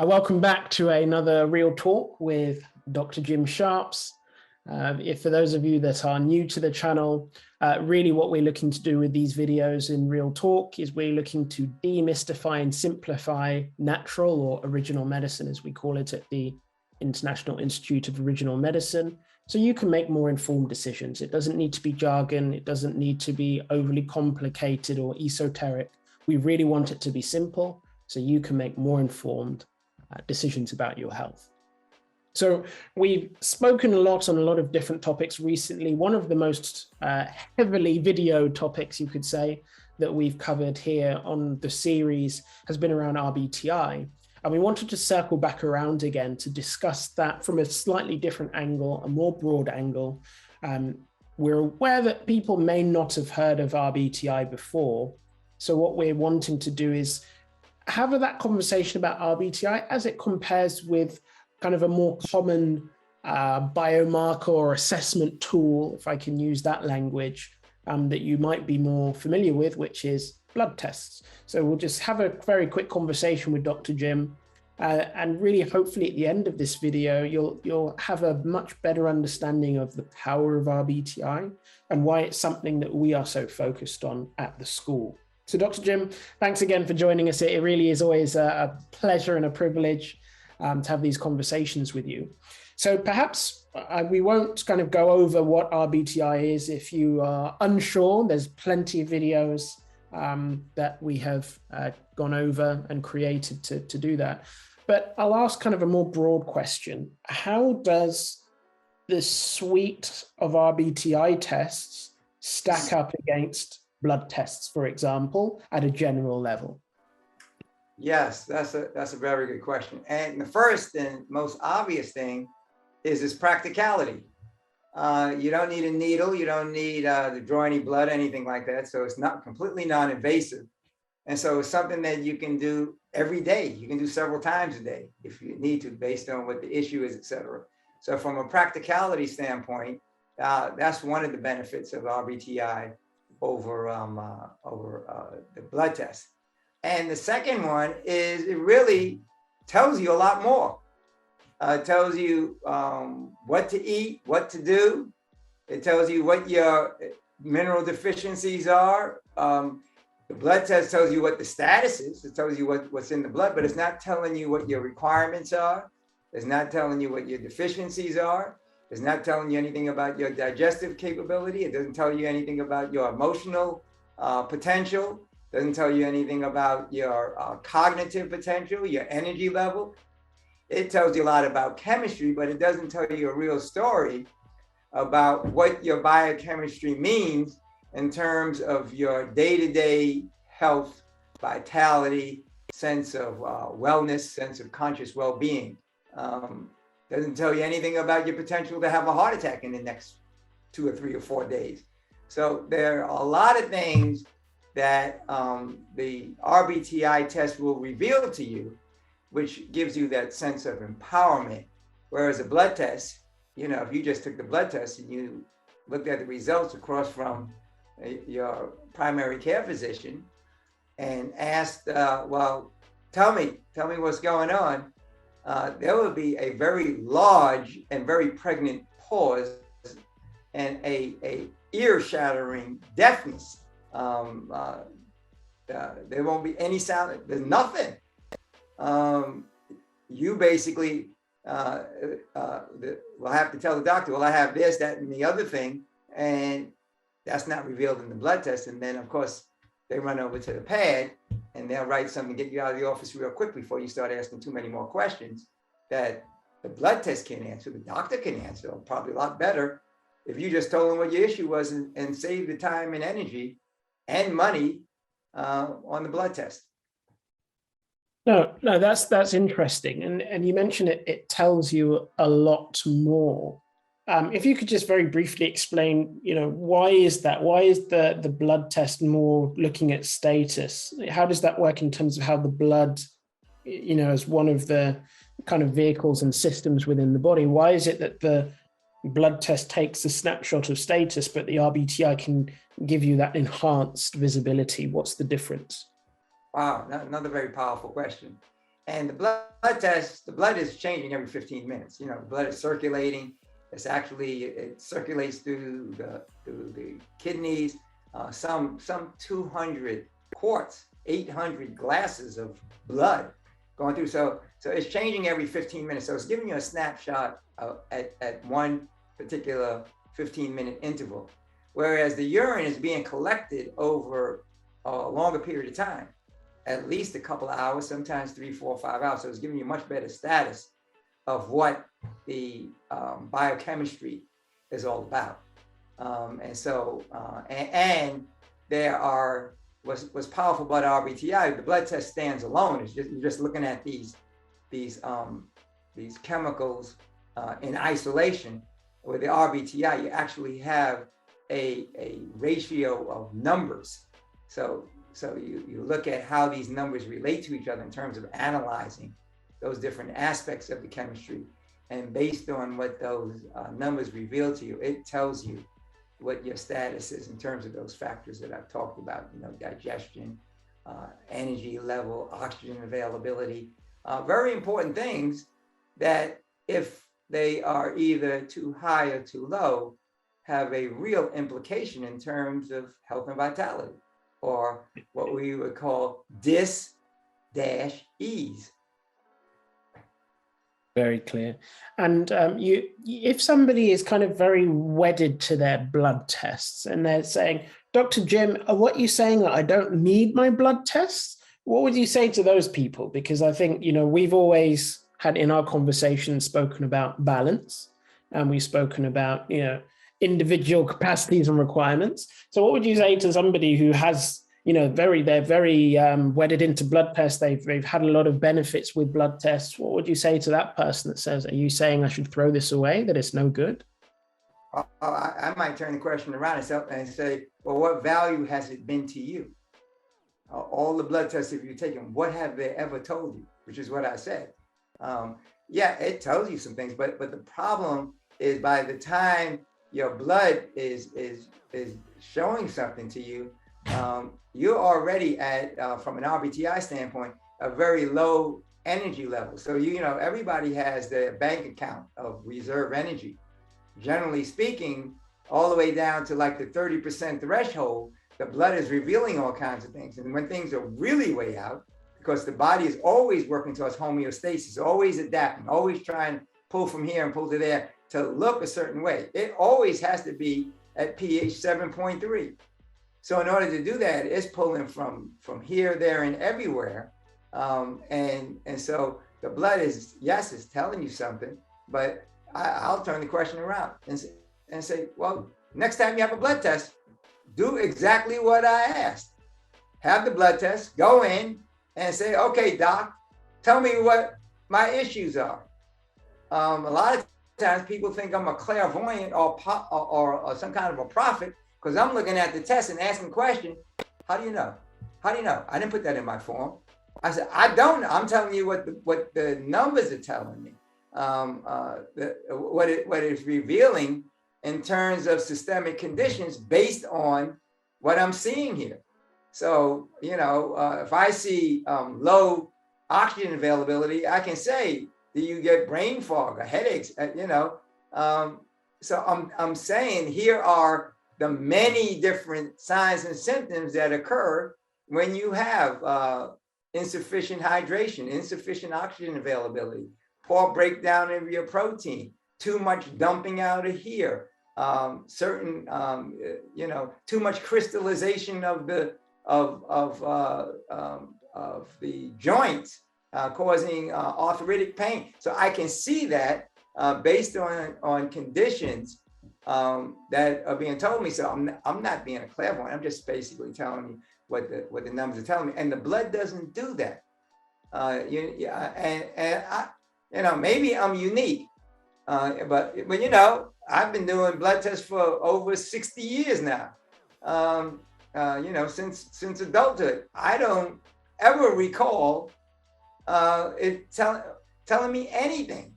Welcome back to another Real Talk with Dr. Jim Sharps. For those of you that are new to the channel, really what we're looking to do with these videos in Real Talk is we're looking to demystify and simplify natural or original medicine, as we call it at the International Institute of Original Medicine, so you can make more informed decisions. It doesn't need to be jargon. It doesn't need to be overly complicated or esoteric. We really want it to be simple so you can make more informed decisions about your health. So we've spoken a lot on a lot of different topics recently. One of the most heavily video topics, you could say, that we've covered here on the series has been around RBTI. And we wanted to circle back around again to discuss that from a slightly different angle, a more broad angle. We're aware that people may not have heard of RBTI before. So what we're wanting to do is have that conversation about RBTI as it compares with kind of a more common biomarker or assessment tool, if I can use that language, that you might be more familiar with, which is blood tests. So we'll just have a very quick conversation with Dr. Jim, and really hopefully at the end of this video, you'll have a much better understanding of the power of RBTI and why it's something that we are so focused on at the school. So Dr. Jim, thanks again for joining us. It really is always a pleasure and a privilege to have these conversations with you. So perhaps we won't kind of go over what RBTI is. If you are unsure, there's plenty of videos that we have gone over and created to do that. But I'll ask kind of a more broad question. How does this suite of RBTI tests stack up against blood tests, for example, at a general level? Yes, that's a very good question. And the first and most obvious thing is its practicality. You don't need a needle. You don't need to draw any blood, anything like that. So it's not completely non-invasive. And so it's something that you can do every day. You can do several times a day if you need to, based on what the issue is, et cetera. So from a practicality standpoint, that's one of the benefits of RBTI over the blood test. And the second one is it really tells you a lot more. It tells you what to eat, what to do. It tells you what your mineral deficiencies are. The blood test tells you what the status is. It tells you what's in the blood, but it's not telling you what your requirements are. It's not telling you what your deficiencies are. It's not telling you anything about your digestive capability. It doesn't tell you anything about your emotional potential. It doesn't tell you anything about your cognitive potential, your energy level. It tells you a lot about chemistry, but it doesn't tell you a real story about what your biochemistry means in terms of your day-to-day health, vitality, sense of wellness, sense of conscious well-being. Doesn't tell you anything about your potential to have a heart attack in the next 2 or 3 or 4 days. So there are a lot of things that the RBTI test will reveal to you, which gives you that sense of empowerment. Whereas a blood test, you know, if you just took the blood test and you looked at the results across from your primary care physician and asked, well, tell me what's going on, there will be a very large and very pregnant pause and a ear-shattering deafness. There won't be any sound. There's nothing. You basically will have to tell the doctor, well, I have this, that, and the other thing, and that's not revealed in the blood test. And then, of course, they run over to the pad and they'll write something, get you out of the office real quick before you start asking too many more questions that the blood test can't answer, the doctor can answer, probably a lot better if you just told them what your issue was and save the time and energy and money on the blood test. No, that's interesting. And you mentioned it tells you a lot more. If you could just very briefly explain, you know, why is that? Why is the blood test more looking at status? How does that work in terms of how the blood, you know, as one of the kind of vehicles and systems within the body? Why is it that the blood test takes a snapshot of status, but the RBTI can give you that enhanced visibility? What's the difference? Wow, another very powerful question. And the blood test, the blood is changing every 15 minutes. You know, the blood is circulating. It circulates through the kidneys. Some 200 quarts, 800 glasses of blood going through. So it's changing every 15 minutes. So it's giving you a snapshot at one particular 15-minute interval. Whereas the urine is being collected over a longer period of time, at least a couple of hours, sometimes 3, 4, 5 hours. So it's giving you much better status of what the biochemistry is all about. And there are, what's powerful about RBTI, the blood test stands alone. It's just, you're just looking at these chemicals in isolation. With the RBTI, you actually have a ratio of numbers. So you look at how these numbers relate to each other in terms of analyzing those different aspects of the chemistry. And based on what those numbers reveal to you, it tells you what your status is in terms of those factors that I've talked about, you know, digestion, energy level, oxygen availability, very important things that if they are either too high or too low, have a real implication in terms of health and vitality, or what we would call dis-ease. Very clear. And if somebody is kind of very wedded to their blood tests and they're saying, Dr. Jim, what are you saying that I don't need my blood tests? What would you say to those people? Because I think, you know, we've always had in our conversation spoken about balance, and we've spoken about, you know, individual capacities and requirements. So what would you say to somebody who has, you know, they're very wedded into blood tests, they've had a lot of benefits with blood tests? What would you say to that person that says, are you saying I should throw this away, that it's no good? I might turn the question around and say, well, what value has it been to you? All the blood tests that you've taken, what have they ever told you? Which is what I said. Yeah, it tells you some things, but the problem is by the time your blood is showing something to you, you're already at, from an RBTI standpoint, a very low energy level. So, you know, everybody has their bank account of reserve energy. Generally speaking, all the way down to like the 30% threshold, the blood is revealing all kinds of things. And when things are really way out, because the body is always working towards homeostasis, always adapting, always trying to pull from here and pull to there to look a certain way. It always has to be at pH 7.3. So in order to do that, it's pulling from here, there, and everywhere. And so the blood is, yes, it's telling you something, but I'll turn the question around and say, well, next time you have a blood test, do exactly what I asked. Have the blood test, go in and say, okay, doc, tell me what my issues are. A lot of times people think I'm a clairvoyant or some kind of a prophet because I'm looking at the test and asking questions. How do you know? How do you know? I didn't put that in my form. I said, I don't know. I'm telling you what the numbers are telling me. What it's revealing in terms of systemic conditions based on what I'm seeing here. So, you know, if I see low oxygen availability, I can say, do you get brain fog or headaches? You know, so I'm saying here are the many different signs and symptoms that occur when you have insufficient hydration, insufficient oxygen availability, poor breakdown of your protein, too much dumping out of here, certain, you know, too much crystallization of the joints, causing arthritic pain. So I can see that based on conditions that are being told me. So I'm not being a clairvoyant. I'm just basically telling you what the numbers are telling me. And the blood doesn't do that. And I, you know, maybe I'm unique, but you know, I've been doing blood tests for over 60 years now. You know, since adulthood, I don't ever recall it telling me anything.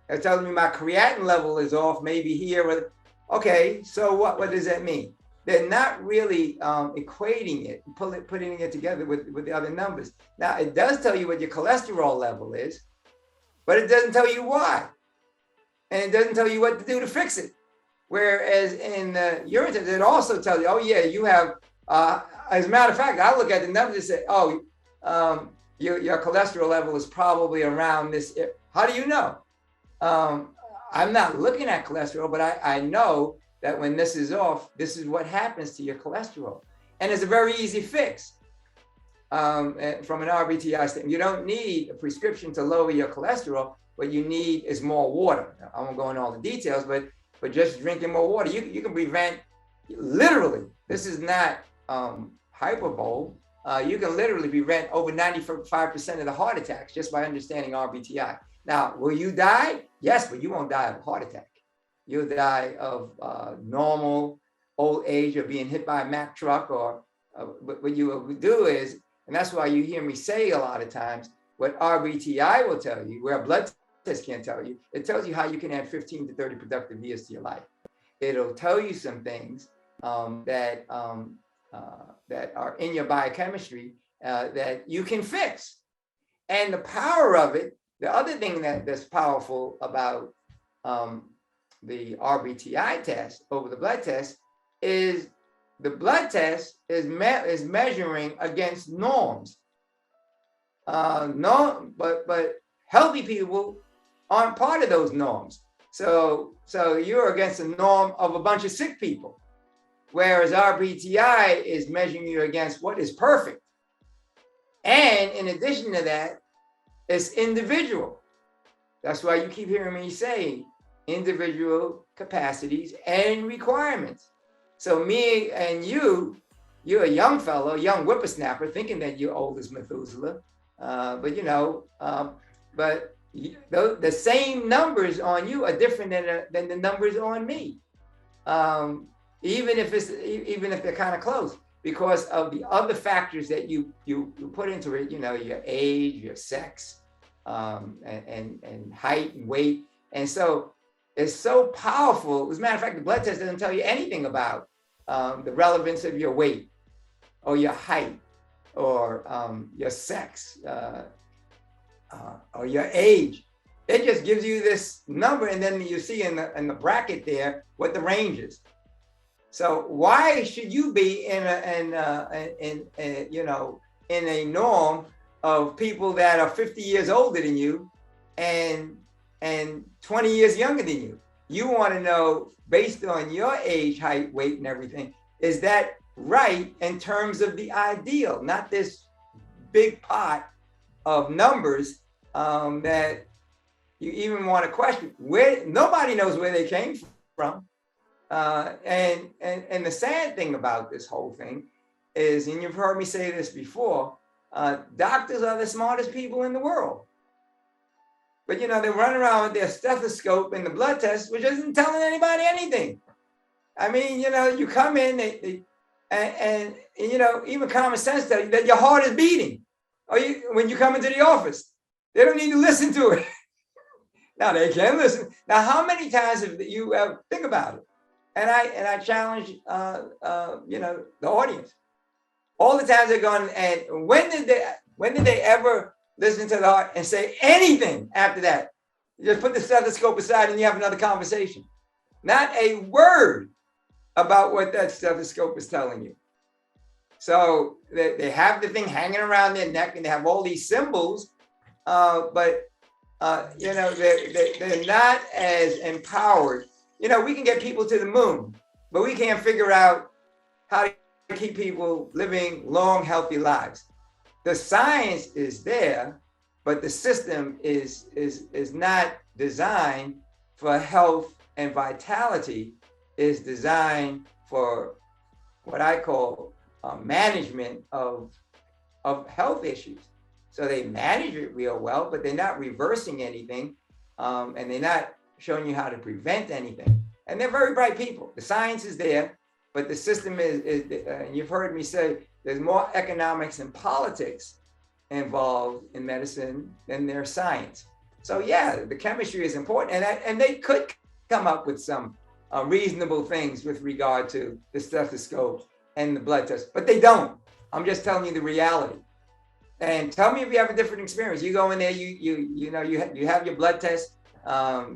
It's telling me my creatinine level is off, maybe here. Okay, so what does that mean? they're not really equating it, putting it together with the other numbers. Now, it does tell you what your cholesterol level is, but it doesn't tell you why. And it doesn't tell you what to do to fix it. Whereas in the urine test, it also tells you, oh yeah, you have, as a matter of fact, I look at the numbers and say, oh, your cholesterol level is probably around this. How do you know? I'm not looking at cholesterol, but I know that when this is off, this is what happens to your cholesterol. And it's a very easy fix. From an RBTI standpoint, you don't need a prescription to lower your cholesterol. What you need is more water. I won't go into all the details, but just drinking more water, you can prevent, literally, this is not hyperbole, you can literally prevent over 95% of the heart attacks just by understanding RBTI. Now, will you die? Yes, but you won't die of a heart attack. You'll die of normal old age or being hit by a Mack truck, or what you will do is, and that's why you hear me say a lot of times, what RBTI will tell you, where a blood test can't tell you, it tells you how you can add 15 to 30 productive years to your life. It'll tell you some things that are in your biochemistry that you can fix. And the power of it, the other thing that's powerful about the RBTI test over the blood test is the blood test is measuring against norms. But healthy people aren't part of those norms. So you're against a norm of a bunch of sick people, whereas RBTI is measuring you against what is perfect. And in addition to that, it's individual. That's why you keep hearing me say individual capacities and requirements. So me and you're a young fellow, young whippersnapper, thinking that you're old as Methuselah. But the same numbers on you are different than the numbers on me. Even if they're kind of close, because of the other factors that you put into it, your age, your sex, and height and weight. And so it's so powerful. As a matter of fact, the blood test doesn't tell you anything about the relevance of your weight or your height or your sex or your age. It just gives you this number, and then you see in the bracket there what the range is. So why should you be in a norm of people that are 50 years older than you and 20 years younger than you? You want to know, based on your age, height, weight, and everything, is that right in terms of the ideal, not this big pot of numbers that you even want to question. Where nobody knows where they came from. And the sad thing about this whole thing is, and you've heard me say this before, doctors are the smartest people in the world. But they run around with their stethoscope and the blood test, which isn't telling anybody anything. I mean, you come in and even common sense tells you that your heart is beating. Or when you come into the office, they don't need to listen to it. Now they can listen. Now, how many times have you think about it? And I challenge the audience. All the times they're going, and when did they ever listen to the heart and say anything after that? You just put the stethoscope aside and you have another conversation. Not a word about what that stethoscope is telling you. So they have the thing hanging around their neck and they have all these symbols, but they're not as empowered. We can get people to the moon, but we can't figure out how to keep people living long, healthy lives. The science is there, but the system is not designed for health and vitality. Is designed for what I call management of health issues. So they manage it real well, but they're not reversing anything, and they're not showing you how to prevent anything. And they're very bright people. The science is there, but the system is you've heard me say, there's more economics and politics involved in medicine than there's science. So yeah, the chemistry is important, and they could come up with some reasonable things with regard to the stethoscope and the blood test, but they don't. I'm just telling you the reality. And tell me if you have a different experience. You go in there, you have your blood test,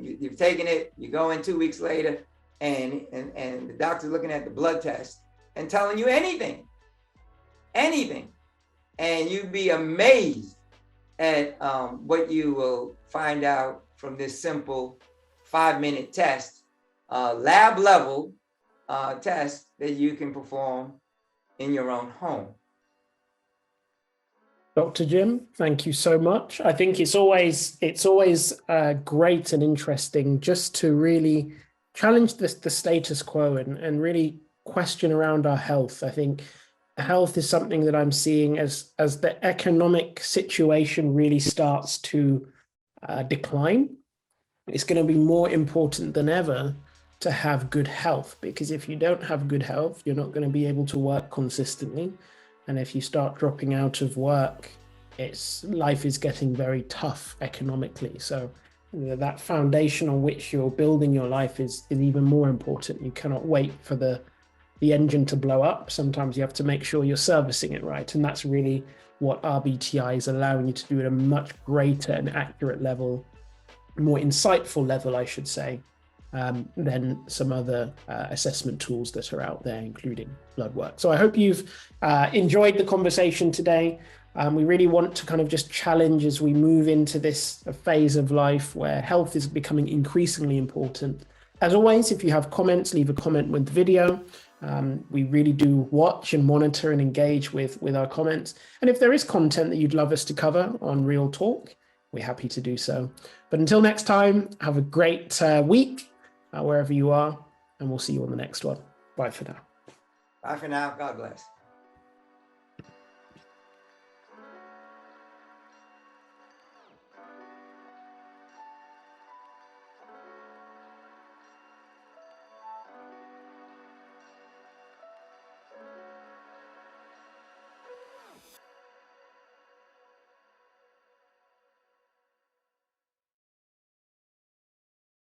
you've taken it, you go in 2 weeks later, and the doctor's looking at the blood test and telling you anything, and you'd be amazed at what you will find out from this simple 5-minute test, lab level test that you can perform in your own home. Dr. Jim, thank you so much. I think it's always great and interesting just to really challenge the status quo and really question around our health. I think health is something that I'm seeing as the economic situation really starts to decline. It's going to be more important than ever to have good health, because if you don't have good health, you're not going to be able to work consistently. And if you start dropping out of work, life is getting very tough economically. So that foundation on which you're building your life is even more important. You cannot wait for the engine to blow up. Sometimes you have to make sure you're servicing it right. And that's really what RBTI is allowing you to do at a much greater and accurate level, more insightful level, I should say, than some other assessment tools that are out there, including blood work. So I hope you've enjoyed the conversation today. We really want to kind of just challenge as we move into this phase of life where health is becoming increasingly important. As always, if you have comments, leave a comment with the video. We really do watch and monitor and engage with our comments. And if there is content that you'd love us to cover on Real Talk, we're happy to do so. But until next time, have a great week wherever you are, and we'll see you on the next one. Bye for now. Bye for now. God bless.